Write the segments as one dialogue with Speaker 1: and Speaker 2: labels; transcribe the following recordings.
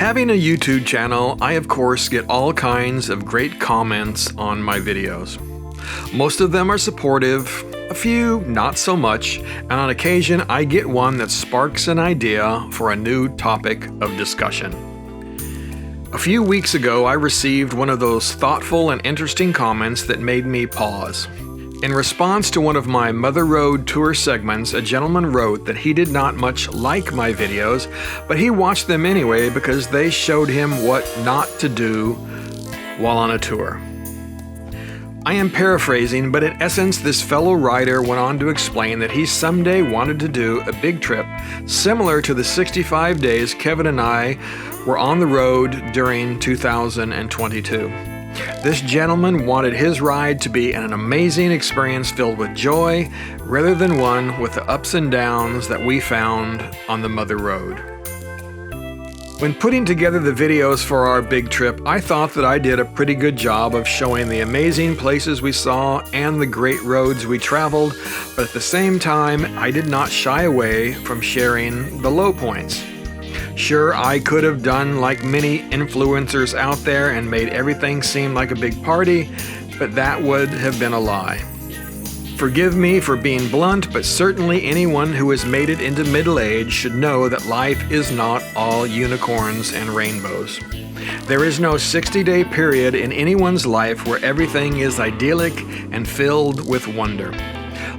Speaker 1: Having a YouTube channel, I of course get all kinds of great comments on my videos. Most of them are supportive, a few not so much, and on occasion I get one that sparks an idea for a new topic of discussion. A few weeks ago I received one of those thoughtful and interesting comments that made me pause. In response to one of my Mother Road tour segments, a gentleman wrote that he did not much like my videos, but he watched them anyway because they showed him what not to do while on a tour. I am paraphrasing, but in essence this fellow writer went on to explain that he someday wanted to do a big trip similar to the 65 days Kevin and I were on the road during 2022. This gentleman wanted his ride to be an amazing experience filled with joy, rather than one with the ups and downs that we found on the Mother Road. When putting together the videos for our big trip, I thought that I did a pretty good job of showing the amazing places we saw and the great roads we traveled, but at the same time, I did not shy away from sharing the low points. Sure, I could have done like many influencers out there and made everything seem like a big party, but that would have been a lie. Forgive me for being blunt, but certainly anyone who has made it into middle age should know that life is not all unicorns and rainbows. There is no 60-day period in anyone's life where everything is idyllic and filled with wonder.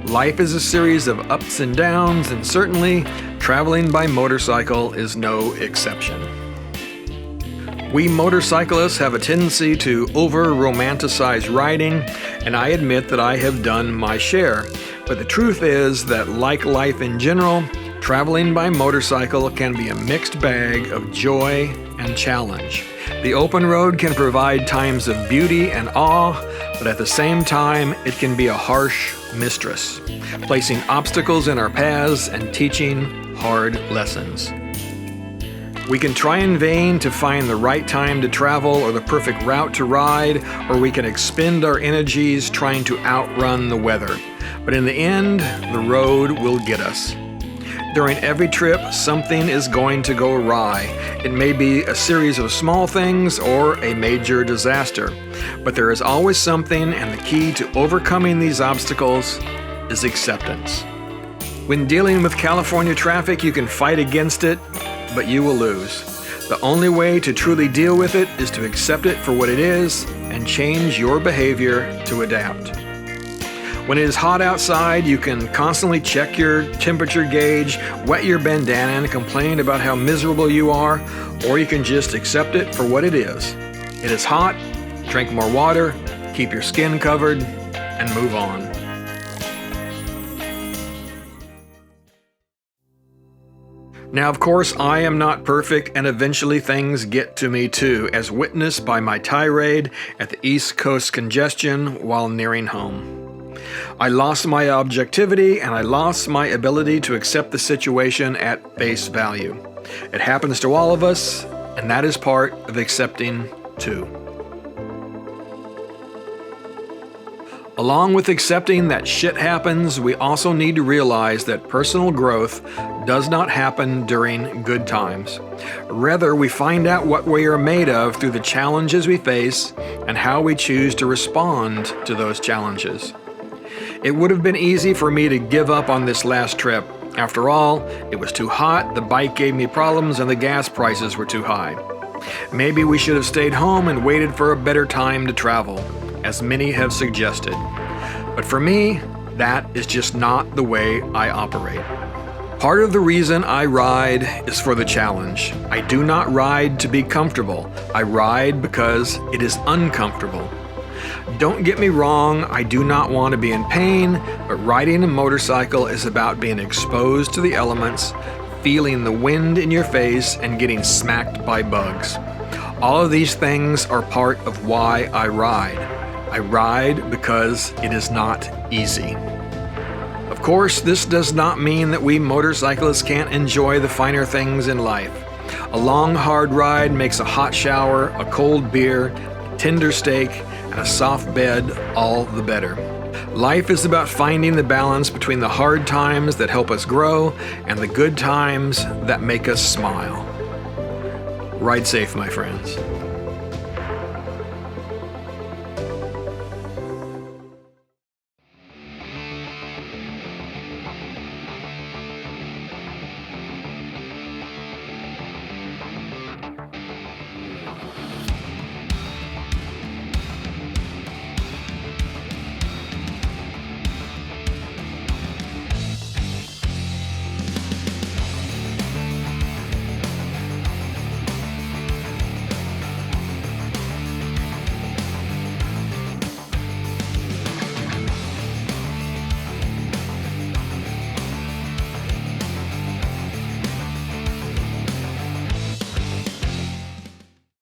Speaker 1: Life is a series of ups and downs, and certainly traveling by motorcycle is no exception. We motorcyclists have a tendency to over-romanticize riding, and I admit that I have done my share. But the truth is that, like life in general, traveling by motorcycle can be a mixed bag of joy and challenge. The open road can provide times of beauty and awe, but at the same time, it can be a harsh mistress, placing obstacles in our paths and teaching hard lessons. We can try in vain to find the right time to travel or the perfect route to ride, or we can expend our energies trying to outrun the weather. But in the end, the road will get us. During every trip, something is going to go awry. It may be a series of small things or a major disaster, but there is always something, and the key to overcoming these obstacles is acceptance. When dealing with California traffic, you can fight against it, but you will lose. The only way to truly deal with it is to accept it for what it is and change your behavior to adapt. When it is hot outside, you can constantly check your temperature gauge, wet your bandana, and complain about how miserable you are, or you can just accept it for what it is. It is hot, drink more water, keep your skin covered, and move on. Now, of course, I am not perfect, and eventually things get to me too, as witnessed by my tirade at the East Coast congestion while nearing home. I lost my objectivity, and I lost my ability to accept the situation at face value. It happens to all of us, and that is part of accepting too. Along with accepting that shit happens, we also need to realize that personal growth does not happen during good times. Rather, we find out what we are made of through the challenges we face and how we choose to respond to those challenges. It would have been easy for me to give up on this last trip. After all, it was too hot, the bike gave me problems, and the gas prices were too high. Maybe we should have stayed home and waited for a better time to travel, as many have suggested. But for me, that is just not the way I operate. Part of the reason I ride is for the challenge. I do not ride to be comfortable. I ride because it is uncomfortable. Don't get me wrong, I do not want to be in pain, but riding a motorcycle is about being exposed to the elements, feeling the wind in your face, and getting smacked by bugs. All of these things are part of why I ride. I ride because it is not easy. Of course, this does not mean that we motorcyclists can't enjoy the finer things in life. A long, hard ride makes a hot shower, a cold beer, a tender steak, and a soft bed all the better. Life is about finding the balance between the hard times that help us grow and the good times that make us smile. Ride safe, my friends.